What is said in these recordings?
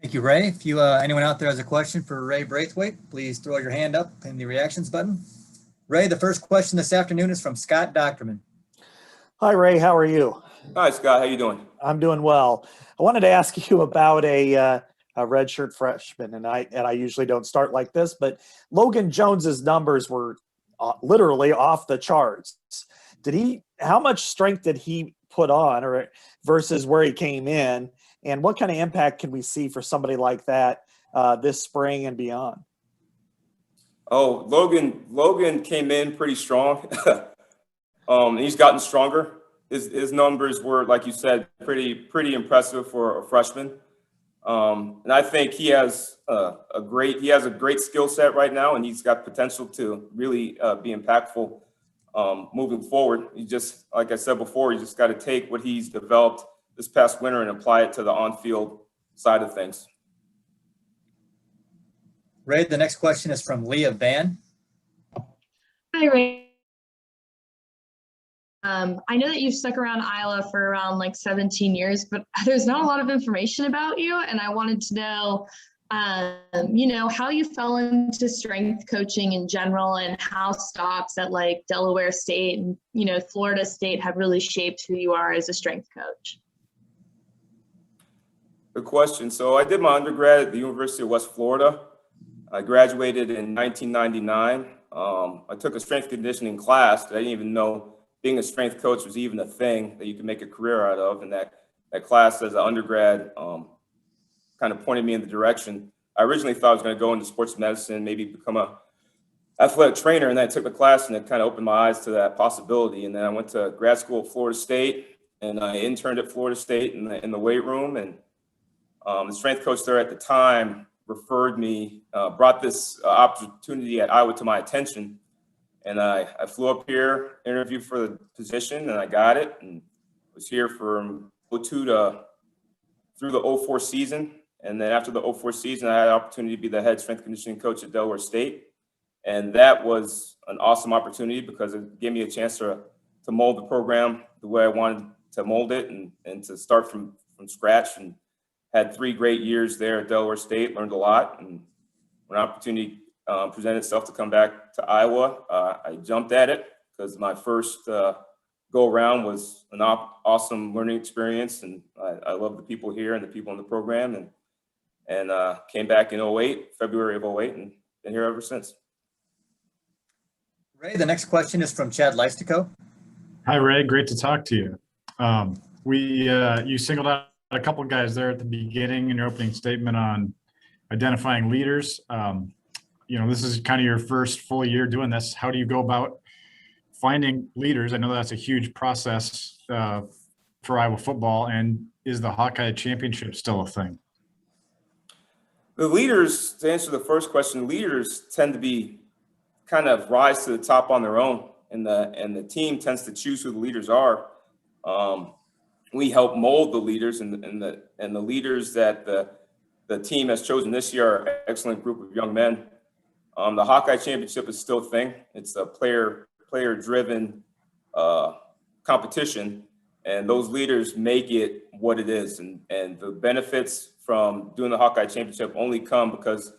Thank you, Ray. If anyone out there has a question for Ray Brathwaite, please throw your hand up in the reactions button. Ray, the first question this afternoon is from Scott Docterman. Hi, Ray. How are you? Hi, Scott. How you doing? I'm doing well. I wanted to ask you about a redshirt freshman, and I usually don't start like this, but Logan Jones's numbers were literally off the charts. How much strength did he put on, or versus where he came in, and what kind of impact can we see for somebody like that this spring and beyond? Oh, Logan came in pretty strong. He's gotten stronger. His numbers were, like you said, pretty impressive for a freshman. And I think he has a great skill set right now, and he's got potential to really be impactful moving forward. He just, like I said before, he just got to take what he's developed this past winter and apply it to the on-field side of things. Ray, the next question is from Leah Van. Hi, Ray. I know that you've stuck around Iowa for around like 17 years, but there's not a lot of information about you. And I wanted to know, how you fell into strength coaching in general and how stops at like Delaware State and, Florida State have really shaped who you are as a strength coach. Good question. So I did my undergrad at the University of West Florida. I graduated in 1999. I took a strength conditioning class that I didn't even know being a strength coach was even a thing that you could make a career out of. And that class as an undergrad kind of pointed me in the direction. I originally thought I was going to go into sports medicine, maybe become a athletic trainer. And then I took the class and it kind of opened my eyes to that possibility. And then I went to grad school at Florida State, and I interned at Florida State in the weight room. And the strength coach there at the time referred me, brought this opportunity at Iowa to my attention. And I flew up here, interviewed for the position, and I got it, and was here from 2002 through the 2004 season. And then after the 2004 season, I had the opportunity to be the head strength conditioning coach at Delaware State. And that was an awesome opportunity because it gave me a chance to mold the program the way I wanted to mold it and to start from scratch. And had 3 great years there at Delaware State, learned a lot. And when an opportunity presented itself to come back to Iowa, I jumped at it because my first go around was an awesome learning experience, and I love the people here and the people in the program, and came back in February of 2008, and been here ever since. Ray, the next question is from Chad Leistico. Hi, Ray. Great to talk to you. You singled out a couple of guys there at the beginning in your opening statement on identifying leaders. This is kind of your first full year doing this. How do you go about finding leaders? I know that's a huge process for Iowa football. And is the Hawkeye Championship still a thing? The leaders, to answer the first question, leaders tend to be kind of rise to the top on their own, and the team tends to choose who the leaders are. We help mold the leaders, and the leaders that the team has chosen this year are an excellent group of young men. The Hawkeye Championship is still a thing. It's a player-driven competition, and those leaders make it what it is. And the benefits from doing the Hawkeye Championship only come because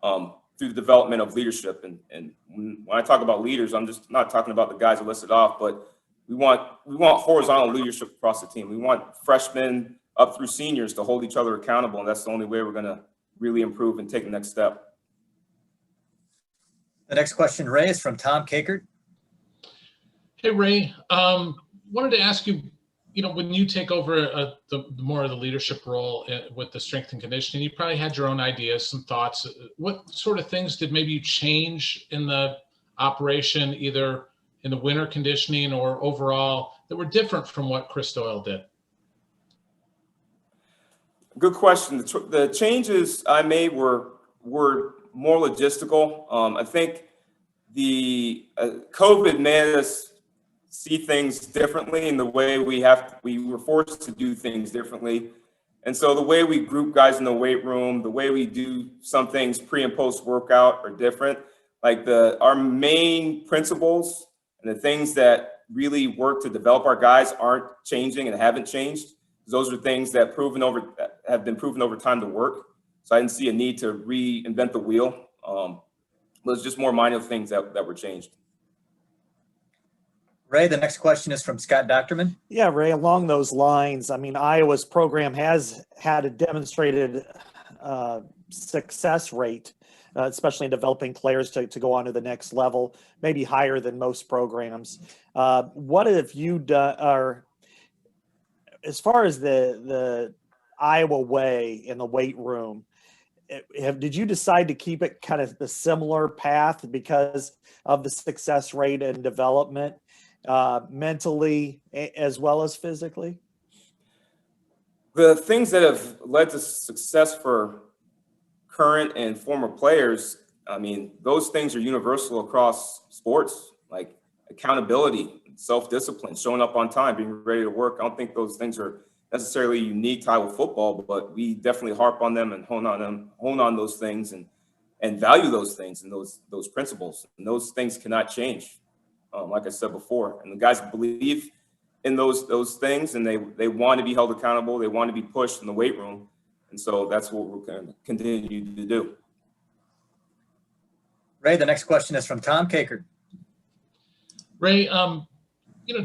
through the development of leadership. And when I talk about leaders, I'm just not talking about the guys I listed off, but we want horizontal leadership across the team. We want freshmen up through seniors to hold each other accountable, and that's the only way we're going to really improve and take the next step. The next question, Ray, is from Tom Kakert. Hey, Ray. Wanted to ask you, when you take over the more of the leadership role with the strength and conditioning, you probably had your own ideas, some thoughts. What sort of things did maybe you change in the operation, either in the winter conditioning or overall, that were different from what Chris Doyle did? Good question. The changes I made were more logistical. I think the COVID made us see things differently in the way we were forced to do things differently. And so the way we group guys in the weight room, the way we do some things pre and post workout are different. Like our main principles and the things that really work to develop our guys aren't changing and haven't changed. Those are things that have been proven over time to work. So I didn't see a need to reinvent the wheel. But it's just more minor things that were changed. Ray, the next question is from Scott Docterman. Yeah, Ray, along those lines, I mean, Iowa's program has had a demonstrated success rate, especially in developing players to go on to the next level, maybe higher than most programs. What have you done, or as far as the Iowa way in the weight room, did you decide to keep it kind of the similar path because of the success rate and development, mentally as well as physically? The things that have led to success for current and former players, I mean, those things are universal across sports, like accountability, self-discipline, showing up on time, being ready to work. I don't think those things are necessarily unique to Iowa football, but we definitely harp on them and hone on those things and value those things and those principles. And those things cannot change, like I said before. And the guys believe in those things, and they want to be held accountable. They want to be pushed in the weight room. And so that's what we're going to continue to do. Ray, the next question is from Tom Caker. Ray,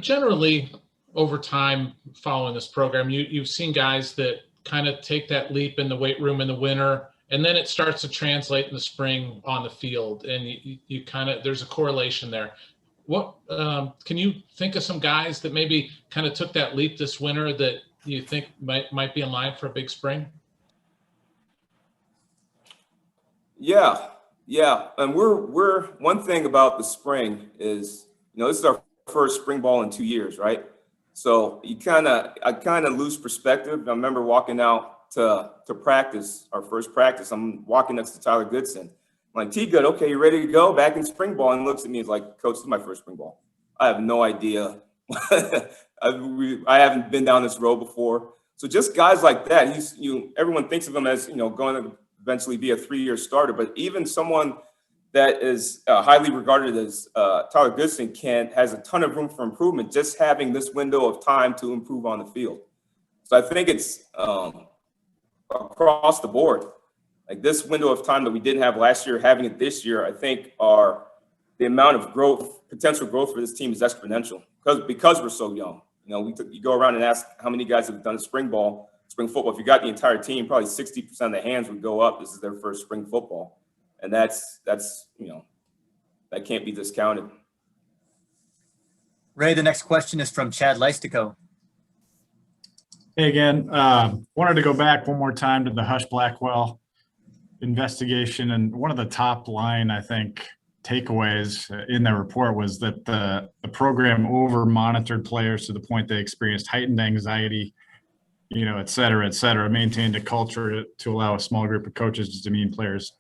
generally over time following this program, you've seen guys that kind of take that leap in the weight room in the winter, and then it starts to translate in the spring on the field, and you kind of, there's a correlation there. What can you think of some guys that maybe kind of took that leap this winter that you think might be in line for a big spring? Yeah. And we're one thing about the spring is, this is our first spring ball in 2 years, right? So I kind of lose perspective. I remember walking out to practice, our first practice. I'm walking next to Tyler Goodson. I'm like, T-Good, okay, you ready to go? Back in spring ball. And he looks at me and is like, Coach, this is my first spring ball. I have no idea. I haven't been down this road before. So just guys like that, everyone thinks of him as, going to eventually be a 3-year starter. But even someone that is highly regarded as Tyler Goodson has a ton of room for improvement, just having this window of time to improve on the field. So I think it's across the board. Like this window of time that we didn't have last year, having it this year, I think the amount of growth, potential growth for this team is exponential because we're so young. You go around and ask how many guys have done spring football. If you got the entire team, probably 60% of the hands would go up. This is their first spring football. And that's that can't be discounted. Ray, the next question is from Chad Leistico. Hey again, wanted to go back one more time to the Hush Blackwell investigation. And one of the top line, I think, takeaways in the report was that the program over monitored players to the point they experienced heightened anxiety, et cetera, maintained a culture to allow a small group of coaches to demean players.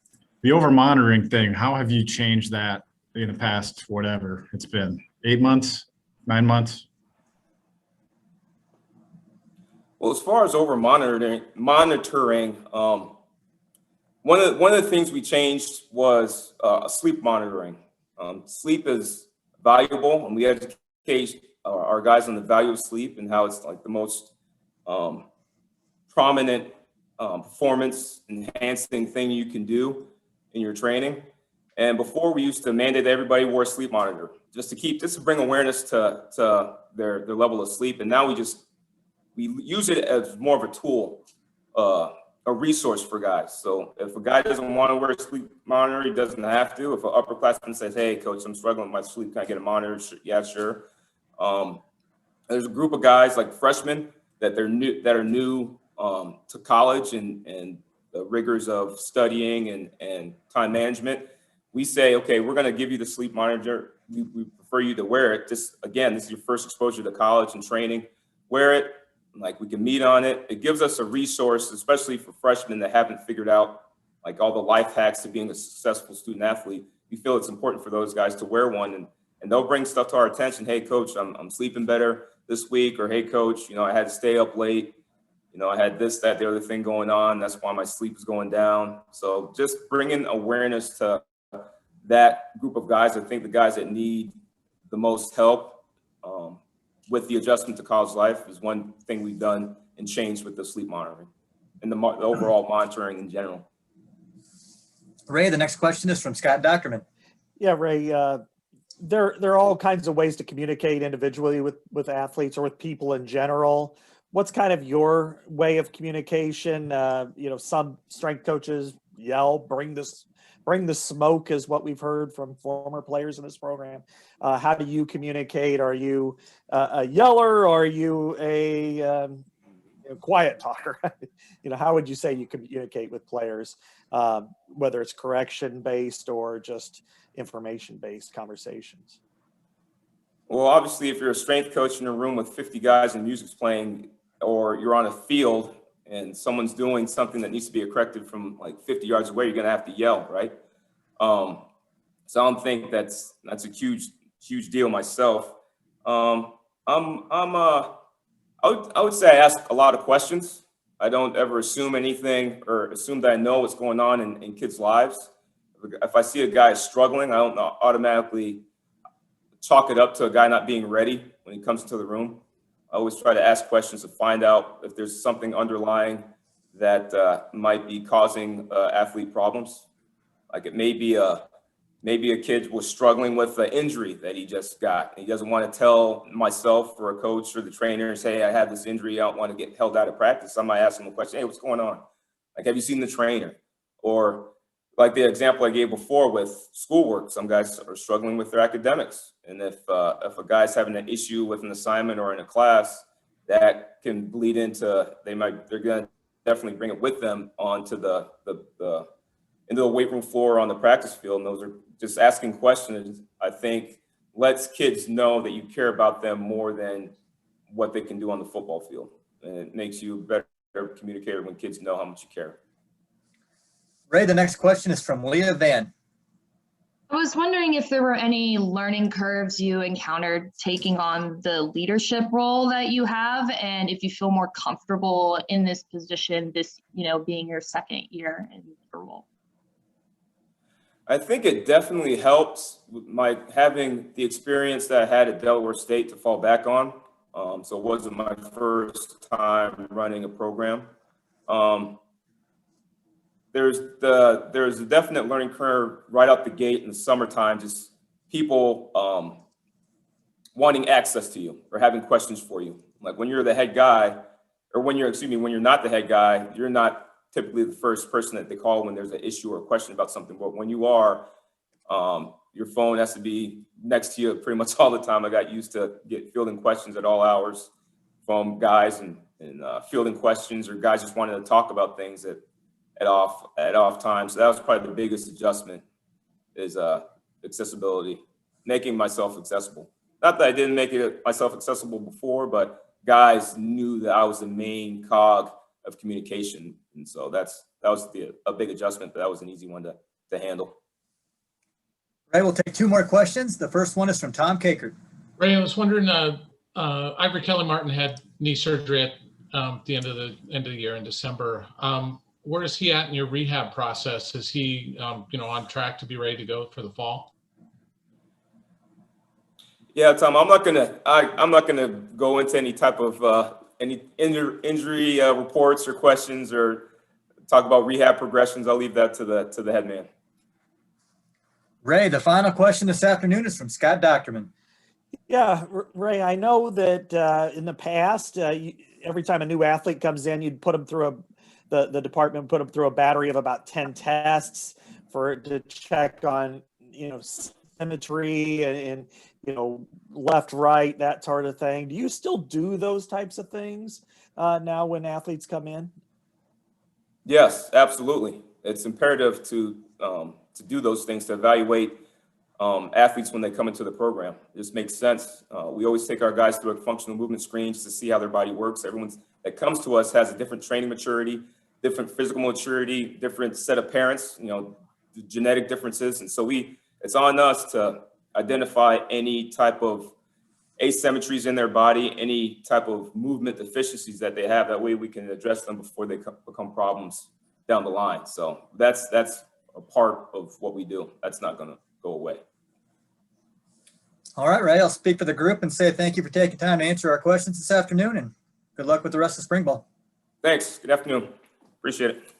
The over monitoring thing, how have you changed that in the past, whatever it's been, 8 months, 9 months? Well, as far as over monitoring, one of the things we changed was sleep monitoring. Sleep is valuable, and we educate our guys on the value of sleep and how it's like the most prominent performance enhancing thing you can do in your training. And before, we used to mandate everybody wore a sleep monitor just to bring awareness to their level of sleep. And now we use it as more of a tool, a resource for guys. So if a guy doesn't want to wear a sleep monitor, he doesn't have to. If an upperclassman says, "Hey, Coach, I'm struggling with my sleep. Can I get a monitor?" Yeah, sure. There's a group of guys like freshmen that are new to college and the rigors of studying and time management. We say, okay, we're going to give you the sleep monitor. We prefer you to wear it. This is your first exposure to college and training. Wear it. Like, we can meet on it. It gives us a resource, especially for freshmen that haven't figured out like all the life hacks to being a successful student athlete. We feel it's important for those guys to wear one, and they'll bring stuff to our attention. Hey, Coach, I'm sleeping better this week. Or, hey, Coach, I had to stay up late. I had this, that, the other thing going on. That's why my sleep is going down. So just bringing awareness to that group of guys. I think the guys that need the most help with the adjustment to college life is one thing we've done and changed with the sleep monitoring and the overall monitoring in general. Ray, the next question is from Scott Dockerman. Yeah, Ray, there are all kinds of ways to communicate individually with athletes or with people in general. What's kind of your way of communication? Some strength coaches yell, bring the smoke is what we've heard from former players in this program. How do you communicate? Are you a yeller or are you a quiet talker? How would you say you communicate with players, whether it's correction based or just information based conversations? Well, obviously, if you're a strength coach in a room with 50 guys and music's playing, or you're on a field and someone's doing something that needs to be corrected from like 50 yards away, you're going to have to yell, right? So I don't think that's a huge deal myself. I would say I ask a lot of questions. I don't ever assume anything or assume that I know what's going on in kids' lives. If I see a guy struggling, I don't automatically chalk it up to a guy not being ready when he comes into the room. I always try to ask questions to find out if there's something underlying that might be causing athlete problems. Like it may be maybe a kid was struggling with an injury that he just got. He doesn't want to tell myself or a coach or the trainers, hey, I had this injury. I don't want to get held out of practice. I might ask him a question. Hey, what's going on? Like, have you seen the trainer? Or like the example I gave before with schoolwork, some guys are struggling with their academics. And if a guy's having an issue with an assignment or in a class, that can bleed into, they're going to definitely bring it with them onto into the weight room floor or on the practice field. And those are just asking questions, I think, lets kids know that you care about them more than what they can do on the football field. And it makes you a better communicator when kids know how much you care. Ray, the next question is from Leah Van. I was wondering if there were any learning curves you encountered taking on the leadership role that you have, and if you feel more comfortable in this position, being your second year in the role. I think it definitely helps with having the experience that I had at Delaware State to fall back on. So it wasn't my first time running a program. There's a definite learning curve right out the gate in the summertime, just people wanting access to you or having questions for you. Like when you're the head guy, or when you're not the head guy, you're not typically the first person that they call when there's an issue or a question about something. But when you are, your phone has to be next to you pretty much all the time. I got used to fielding questions at all hours from guys and fielding questions or guys just wanting to talk about things at off times. So that was probably the biggest adjustment is accessibility, making myself accessible. Not that I didn't make myself accessible before, but guys knew that I was the main cog of communication. And so that was a big adjustment, but that was an easy one to handle. Ray, we'll take two more questions. The first one is from Tom Kakert. Ray, I was wondering, Ivory Kelly Martin had knee surgery at the end of the year in December. Where is he at in your rehab process? Is he, on track to be ready to go for the fall? Yeah, Tom, I'm not gonna go into any type of any injury reports or questions or talk about rehab progressions. I'll leave that to the head man. Ray, the final question this afternoon is from Scott Dockerman. Yeah, Ray, I know that in the past, every time a new athlete comes in, you'd put them through the department put them through a battery of about 10 tests to check on, symmetry and left, right, that sort of thing. Do you still do those types of things now when athletes come in? Yes, absolutely. It's imperative to do those things, to evaluate athletes when they come into the program. It just makes sense. We always take our guys through a functional movement screen just to see how their body works. Everyone that comes to us has a different training maturity, different physical maturity, different set of parents, genetic differences. And so it's on us to identify any type of asymmetries in their body, any type of movement deficiencies that they have. That way we can address them before they become problems down the line. So that's a part of what we do. That's not going to go away. All right, Ray, I'll speak for the group and say thank you for taking time to answer our questions this afternoon, and good luck with the rest of spring ball. Thanks. Good afternoon. Appreciate it.